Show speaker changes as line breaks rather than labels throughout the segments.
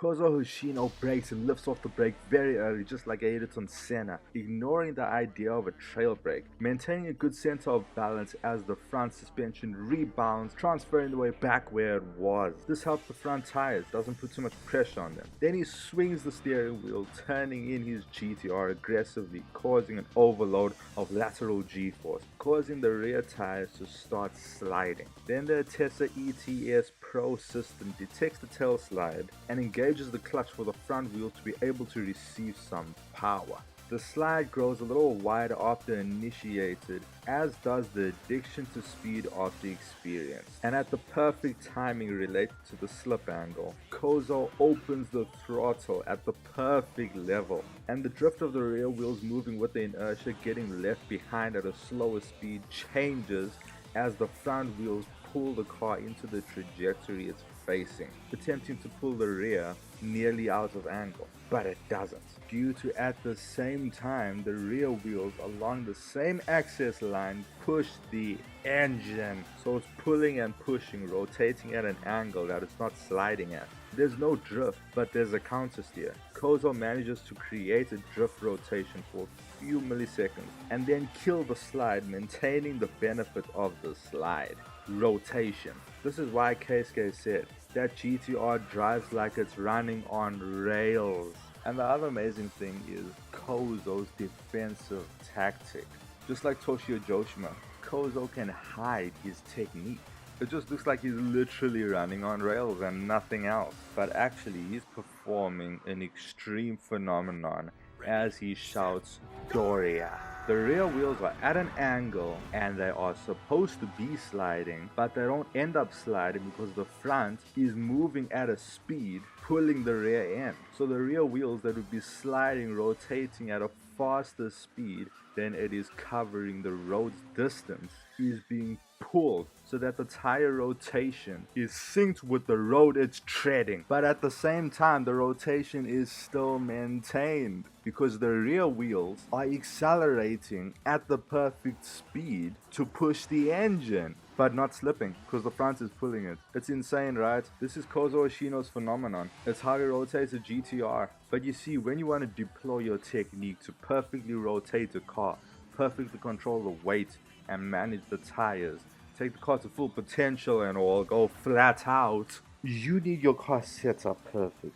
Kozo Hoshino brakes and lifts off the brake very early, just like Ayrton Senna, ignoring the idea of a trail brake, maintaining a good center of balance as the front suspension rebounds, transferring the weight back where it was. This helps the front tires, doesn't put too much pressure on them. Then he swings the steering wheel, turning in his GTR aggressively, causing an overload of lateral G-force, causing the rear tires to start sliding. Then the Tesla ETS Pro system detects the tail slide and engages the clutch for the front wheel to be able to receive some power. The slide grows a little wider after initiated, as does the addiction to speed after experience. And at the perfect timing related to the slip angle, Kozo opens the throttle at the perfect level, and the drift of the rear wheels moving with the inertia getting left behind at a slower speed changes as the front wheels pull the car into the trajectory it's facing, attempting to pull the rear nearly out of angle, but it doesn't, due to at the same time the rear wheels along the same access line push the engine, so it's pulling and pushing, rotating at an angle that it's not sliding at. There's no drift, but there's a counter steer. Kozo manages to create a drift rotation for a few milliseconds and then kill the slide, maintaining the benefit of the slide rotation. This is why Keisuke said that GTR drives like it's running on rails. And the other amazing thing is Kozo's defensive tactic. Just like Toshio Joshima, Kozo can hide his technique. It just looks like he's literally running on rails and nothing else. But actually he's performing an extreme phenomenon as he shouts Doria. The rear wheels are at an angle and they are supposed to be sliding, but they don't end up sliding because the front is moving at a speed, pulling the rear end. So the rear wheels that would be sliding, rotating at a faster speed than it is covering the road's distance is being pulled so that the tire rotation is synced with the road it's treading, but at the same time the rotation is still maintained because the rear wheels are accelerating at the perfect speed to push the engine, but not slipping because the front is pulling it. It's insane, right? This is Kozo Hoshino's phenomenon. It's how he rotates a GTR. But you see, when you want to deploy your technique to perfectly rotate a car, perfectly control the weight and manage the tires, take the car to full potential and all, go flat out, you need your car set up perfectly.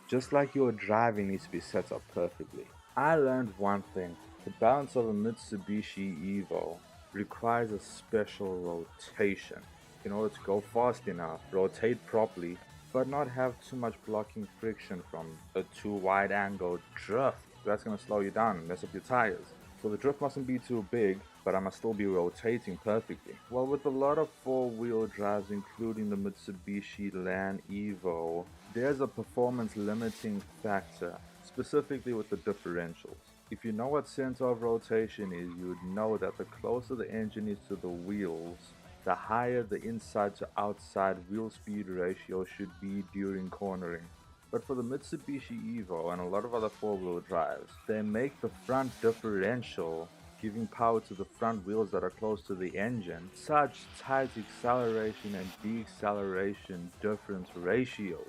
Just like your driving needs to be set up perfectly. I learned one thing: the balance of a Mitsubishi Evo requires a special rotation in order to go fast enough, rotate properly, but not have too much blocking friction from a too wide angle drift. That's going to slow you down and mess up your tires. So the drift mustn't be too big, but I must still be rotating perfectly. Well, with a lot of four-wheel drives, including the Mitsubishi Land Evo, there's a performance limiting factor, specifically with the differentials. If you know what center of rotation is, you would know that the closer the engine is to the wheels, the higher the inside to outside wheel speed ratio should be during cornering. But for the Mitsubishi Evo and a lot of other four-wheel drives, they make the front differential, giving power to the front wheels that are close to the engine, such tight acceleration and deceleration difference ratios.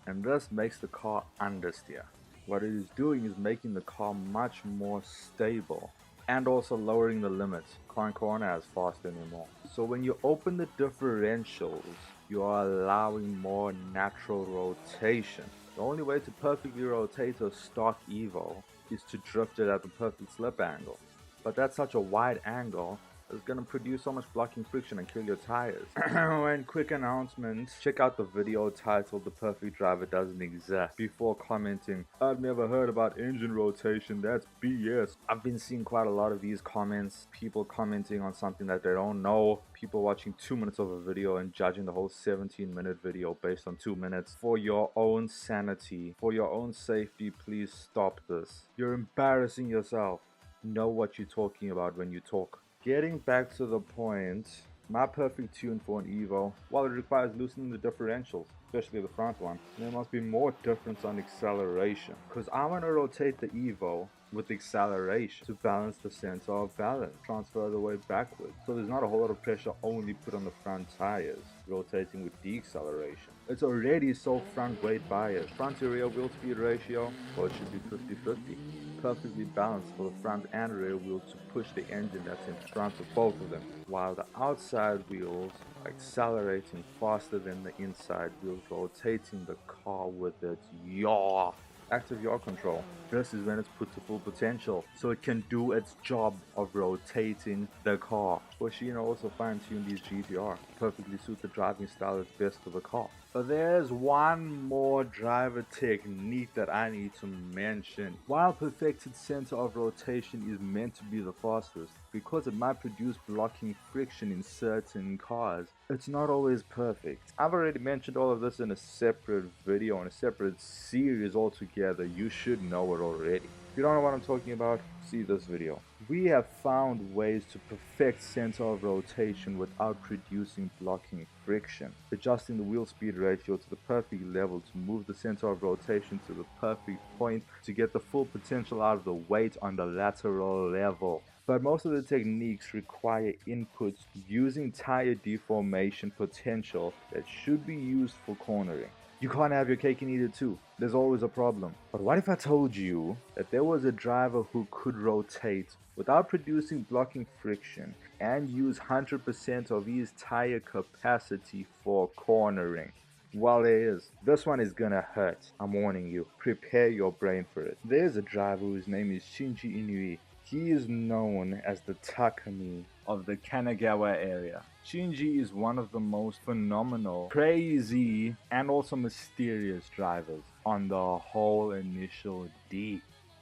And this makes the car understeer. What it is doing is making the car much more stable and also lowering the limits. Can't corner as fast anymore. So when you open the differentials, you are allowing more natural rotation. The only way to perfectly rotate a stock Evo is to drift it at the perfect slip angle. But that's such a wide angle, it's going to produce so much blocking friction and kill your tires. And quick announcement, check out the video titled "The Perfect Driver Doesn't Exist" before commenting, "I've never heard about engine rotation, that's BS." I've been seeing quite a lot of these comments, people commenting on something that they don't know, people watching 2 minutes of a video and judging the whole 17-minute video based on 2 minutes. For your own sanity, for your own safety, please stop this. You're embarrassing yourself. Know what you're talking about when you talk. Getting back to the point, my perfect tune for an Evo, while it requires loosening the differentials, especially the front one, there must be more difference on acceleration, because I want to rotate the Evo with acceleration to balance the center of balance, transfer the weight backwards, so there's not a whole lot of pressure only put on the front tires. rotating with deceleration. It's already so front weight biased. Front to rear wheel speed ratio, well, it should be 50-50. Perfectly balanced for the front and rear wheels to push the engine that's in front of both of them, while the outside wheels are accelerating faster than the inside wheels, rotating the car with its yaw. Active yaw control. This is when it's put to full potential, so it can do its job of rotating the car. Hoshino also fine-tuned these GTR, perfectly suit the driving style that's best for the car. But there's one more driver technique that I need to mention. While perfected center of rotation is meant to be the fastest, because it might produce blocking friction in certain cars, it's not always perfect. I've already mentioned all of this in a separate video, in a separate series altogether. You should know it already. If you don't know what I'm talking about, see this video. We have found ways to perfect center of rotation without producing blocking friction, adjusting the wheel speed ratio to the perfect level to move the center of rotation to the perfect point to get the full potential out of the weight on the lateral level. But most of the techniques require inputs using tire deformation potential that should be used for cornering. You can't have your cake and eat it too. There's always a problem. But what if I told you that there was a driver who could rotate without producing blocking friction and use 100% of his tire capacity for cornering? Well, there is. This one is gonna hurt. I'm warning you. Prepare your brain for it. There's a driver whose name is Shinji Inui. He is known as the Takami of the Kanagawa area. Shinji is one of the most phenomenal, crazy, and also mysterious drivers on the whole initial D.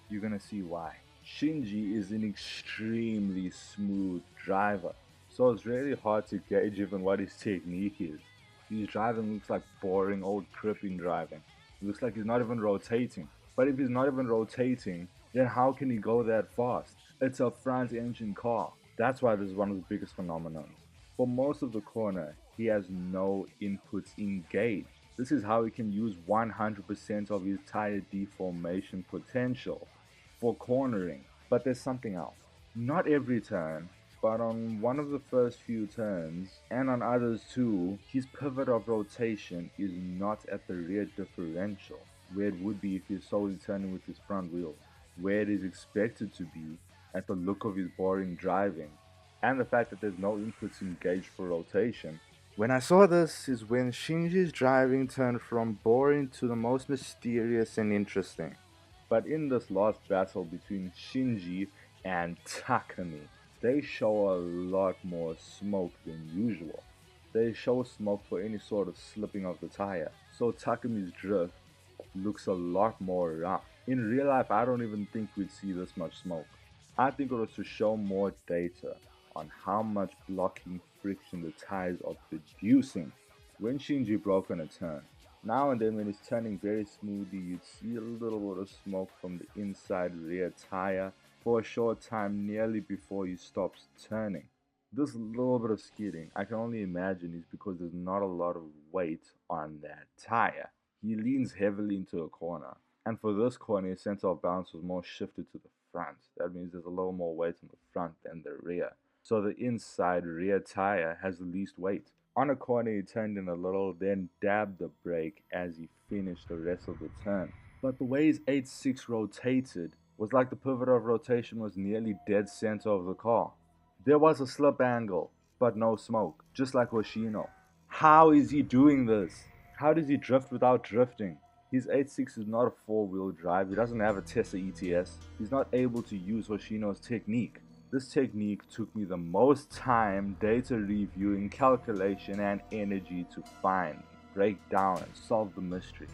You're gonna see why. Shinji is an extremely smooth driver, so it's really hard to gauge even what his technique is. His driving looks like boring old cripping driving. It looks like he's not even rotating. But if he's not even rotating, then how can he go that fast? It's a front engine car. That's why this is one of the biggest phenomena. For most of the corner, he has no inputs engaged. This is how he can use 100% of his tire deformation potential for cornering. But there's something else. Not every turn, but on one of the first few turns, and on others too, his pivot of rotation is not at the rear differential, where it would be if he's solely turning with his front wheels, where it is expected to be at the look of his boring driving, and the fact that there's no inputs engaged for rotation. When I saw this is when Shinji's driving turned from boring to the most mysterious and interesting. But in this last battle between Shinji and Takami, they show a lot more smoke than usual. They show smoke for any sort of slipping of the tire, so Takami's drift looks a lot more rough. In real life, I don't even think we'd see this much smoke. I think it was to show more data on how much blocking friction the tires are producing when Shinji broke on a turn. Now and then when he's turning very smoothly, you'd see a little bit of smoke from the inside rear tire for a short time nearly before he stops turning. This little bit of skidding, I can only imagine, is because there's not a lot of weight on that tire. He leans heavily into a corner, and for this corner his center of balance was more shifted to the front. That means there's a little more weight on the front than the rear. So the inside rear tire has the least weight. On a corner he turned in a little, then dabbed the brake as he finished the rest of the turn. But the way his 8.6 rotated was like the pivot of rotation was nearly dead center of the car. There was a slip angle, but no smoke, just like Hoshino. How is he doing this? How does he drift without drifting? His 8.6 is not a four-wheel drive, he doesn't have a Tesla ETS, he's not able to use Hoshino's technique. This technique took me the most time, data reviewing, calculation, and energy to find, break down, and solve the mystery.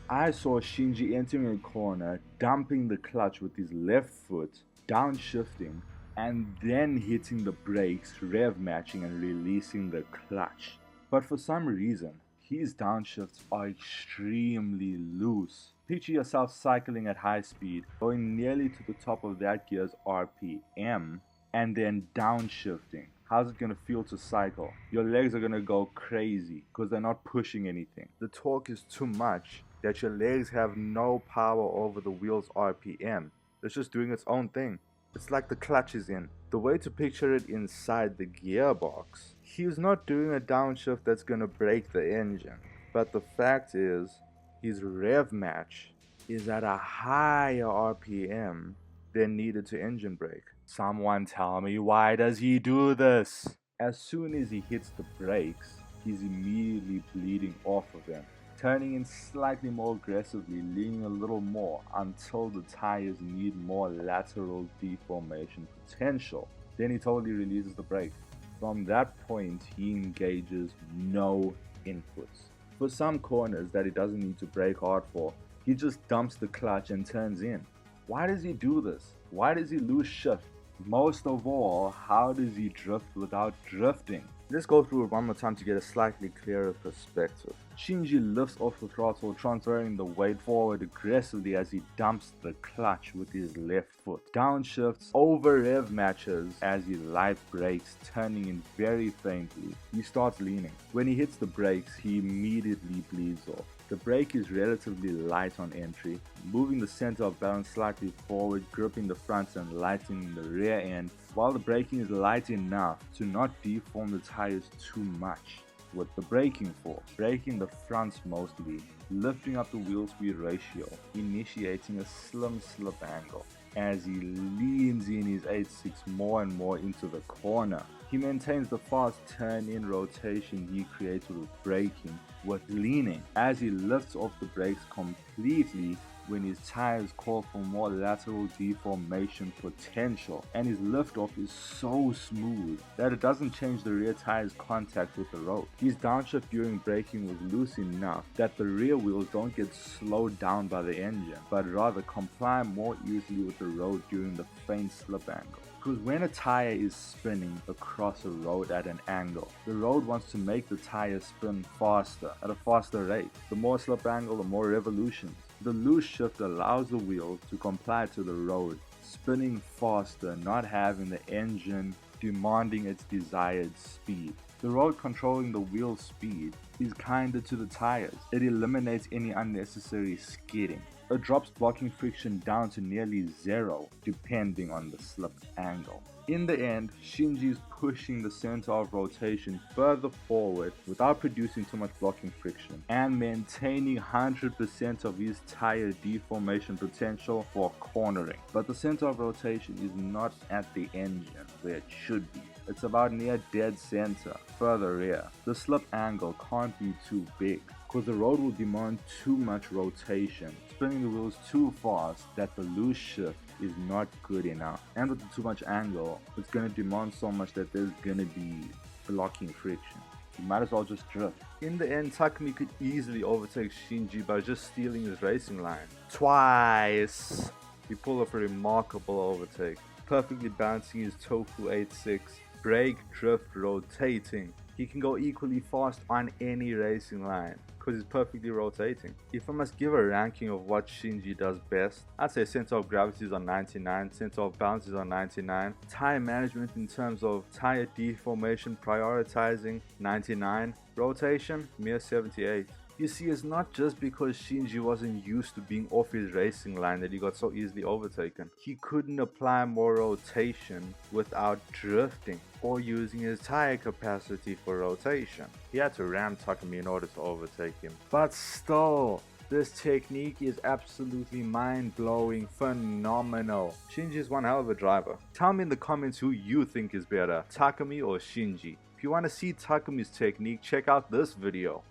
I saw Shinji entering a corner, dumping the clutch with his left foot, downshifting, and then hitting the brakes, rev matching and releasing the clutch. But for some reason, his downshifts are extremely loose. Picture yourself cycling at high speed, going nearly to the top of that gear's RPM, and then downshifting. How's it gonna feel to cycle? Your legs are gonna go crazy because they're not pushing anything. The torque is too much that your legs have no power over the wheel's RPM. It's just doing its own thing. It's like the clutch is in. The way to picture it inside the gearbox, he's not doing a downshift that's gonna break the engine. But the fact is, his rev match is at a higher RPM than needed to engine brake. Someone tell me, why does he do this? As soon as he hits the brakes, he's immediately bleeding off of them, turning in slightly more aggressively, leaning a little more until the tires need more lateral deformation potential. Then he totally releases the brake. From that point, he engages no inputs. For some corners that he doesn't need to brake hard for, he just dumps the clutch and turns in. Why does he do this? Why does he lose shift? Most of all, how does he drift without drifting? Let's go through it one more time to get a slightly clearer perspective. Shinji lifts off the throttle, transferring the weight forward aggressively as he dumps the clutch with his left foot. Downshifts, over rev matches as he light brakes, turning in very faintly. He starts leaning. When he hits the brakes, he immediately bleeds off. The brake is relatively light on entry, moving the center of balance slightly forward, gripping the front and lightening the rear end, while the braking is light enough to not deform the tires too much. With the braking force, braking the fronts mostly, lifting up the wheel speed ratio, initiating a slim slip angle. As he leans in his 8.6 more and more into the corner, he maintains the fast turn-in rotation he created with braking, with leaning, as he lifts off the brakes completely when his tires call for more lateral deformation potential, and his liftoff is so smooth that it doesn't change the rear tire's contact with the road. His downshift during braking was loose enough that the rear wheels don't get slowed down by the engine, but rather comply more easily with the road during the faint slip angle. Because when a tire is spinning across a road at an angle, the road wants to make the tire spin faster, at a faster rate. The more slip angle, the more revolutions. The loose shift allows the wheels to comply to the road, spinning faster, not having the engine demanding its desired speed. The road controlling the wheel speed is kinder to the tires. It eliminates any unnecessary skidding. It drops blocking friction down to nearly zero depending on the slip angle. In the end, Shinji is pushing the center of rotation further forward without producing too much blocking friction and maintaining 100% of his tire deformation potential for cornering. But the center of rotation is not at the engine where it should be. It's about near dead center, further rear. The slip angle can't be too big because the road will demand too much rotation, spinning the wheels too fast that the loose shift is not good enough. And with the too much angle, it's going to demand so much that there's going to be blocking friction. You might as well just drift. In the end, Takumi could easily overtake Shinji by just stealing his racing line. Twice! He pulled off a remarkable overtake, perfectly balancing his Tofu 8.6, brake, drift, rotating. He can go equally fast on any racing line because he's perfectly rotating. If I must give a ranking of what Shinji does best, I'd say center of gravity is on 99, center of balance is on 99, tire management in terms of tire deformation prioritizing 99, rotation mere 78. You see, it's not just because Shinji wasn't used to being off his racing line that he got so easily overtaken. He couldn't apply more rotation without drifting or using his tire capacity for rotation. He had to ram Takumi in order to overtake him. But still, this technique is absolutely mind-blowing, phenomenal. Shinji is one hell of a driver. Tell me in the comments who you think is better, Takumi or Shinji. If you want to see Takumi's technique, check out this video.